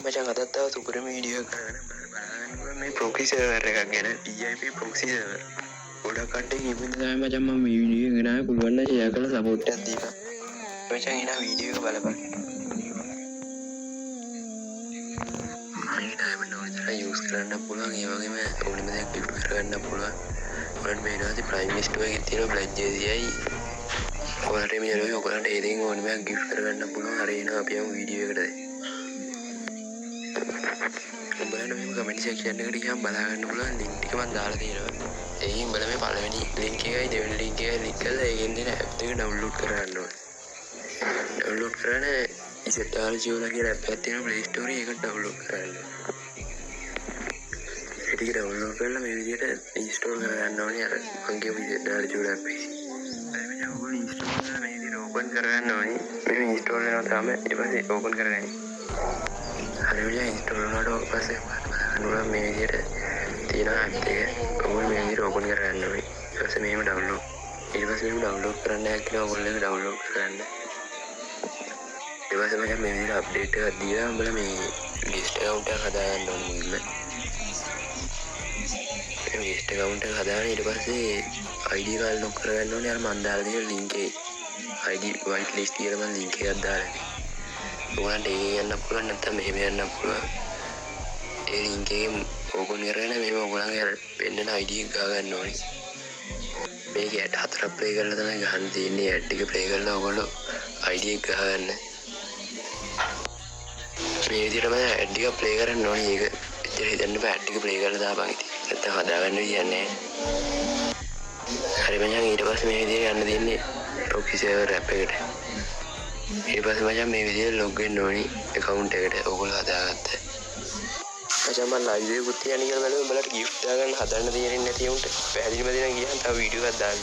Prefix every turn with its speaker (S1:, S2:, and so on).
S1: මචං අදත් තව සුපරම වීඩියෝ එකක් කරගෙන බලන්න මේ ප්‍රොක්සි සර්වර් එකක් ගැන PIP ප්‍රොක්සි සර්වර් ගොඩක් කට්ටිය කියපින් තමයි මචං මම මේ වීඩියෝ එක ගෙනාවේ පුළුවන් නම් ෂෙයා කරලා සපෝට් එකක් දීලා මචං එන වීඩියෝ එක බලපන් මේක ඩයමන්ඩ් එක විතර යූස් කරන්න පුළුවන් ඒ වගේම ඕනෙම දෙයක් ගිෆ්ට් කරගන්න පුළුවන් ඔයාලට මේ ඉනවාදී ප්‍රයිම් ස්ටෝර් එකේ තියෙන බ්ලැක් ජේසියයි ඔයාලට මේ යනවා ඔයාලට ඒ දෙකෙන් ඕනෙම දෙයක් ගිෆ්ට් කරගන්න පුළුවන් හරි එනවා අපි යමු වීඩියෝ එකට උඹලට මේ කමෙන්ට් සෙක්ෂන් එකට ගියාම බලා ගන්න පුළුවන් ලින්ක් ටික මම දාලා තියෙනවා. ඒකෙන් උඹලා මේ පළවෙනි ලින්ක් එකයි දෙවෙනි ලින්ක් එකයි ක්ලික් කරලා ඒකෙන් දෙන ඇප් එක ඩවුන්ලෝඩ් කරගන්න ඕනේ. ඩවුන්ලෝඩ් කරගෙන ඉසෙට්ටාලජියෝලා කියලා ඇප් එකක් තියෙනවා ප්ලේ ස්ටෝරේ ඒක ඩවුන්ලෝඩ් කරගන්න. ඒක ඩවුන්ලෝඩ් කරලා මේ විදිහට ඉන්ස්ටෝල් කරගන්න ඕනේ අර මම කියපු ඉසෙට්ටාලජියෝලා ඇප් එක. හරි මම ඕගොල්ලෝ ඉන්ස්ටෝල් කරලා මේ විදිහට ඕපන් කරගන්න ඕනේ. මේ ඉන්ස්ටෝල් වෙනවා තමයි ඊට පස්සේ ඕපන් කරගන්න. හරි විදිහට ඉන්ස්ටෝල් වුණාට පස්සේ බලන්න මේ විදිහට තියෙන ඇප් එක ඔයගොල්ලෝ මේ විදිහට ඕපන් කරගන්න ඕනේ. ඊට පස්සේ මේව ඩවුන්ලෝඩ් ඩවුන්ලෝඩ් කරන්න කියලා ඔයගොල්ලෝ ඒක ඩවුන්ලෝඩ් කරගන්න. ඊට පස්සේ මම මේ විදිහට අප්ඩේට් එකක් දීලා උඹලා මේ ලිස්ට් account එකක් හදාගන්න ඕනේ මුලින්ම. මේ ලිස්ට් account එක හදාගෙන ඊට පස්සේ ID එක ලොග් කරගන්න ඕනේ අර මම දාලා තියෙන link එකේ. ID white list කියලා මම link එකක් දාලා ඔයාලට ඒ යන්න පුළුවන් නැත්නම් මෙහෙම යන්න පුළුවන්. ඒ link එකෙන් ඕපන් කරගෙන මේව ඔයගොල්ලන්ගේ අර පෙන්නන ID එක ගා ගන්න ඕනේ. මේක ඇඩ් හතරක් ප්ලේ කරලා තමයි ගහන්න තියෙන්නේ. ඇඩ් එක ප්ලේ කරලා ඔයගොල්ලෝ ID එක ගහගන්න. මේ විදිහට මම ඇඩ් එක ප්ලේ කරන්න ඕනේ. ඒක එච්චර හිතන්න බෑ. ඇඩ් එක ප්ලේ කරලා දාපන් ඉතින්. නැත්නම් හදාගන්න විදියක් නැහැ. හරි මචං ඊට පස්සේ මේ විදිහට යන්න දෙන්නේ ප්‍රොක්සි සර්වර් ඇප් එකට. ඊට පස්සේ මචං මේ විදිහට ලොග් වෙන්න ඕනි account එකට ඔයගොල්ලෝ හදාගත්ත. මචං මම live එකකුත් තියන්නේ කියලා බලමු උඹලට gift දාගන්න හදන්න තියෙන්නේ නැති උන්ට පැහැදිලිම දෙන්න ගියහම තව වීඩියෝ එකක් දාන්න.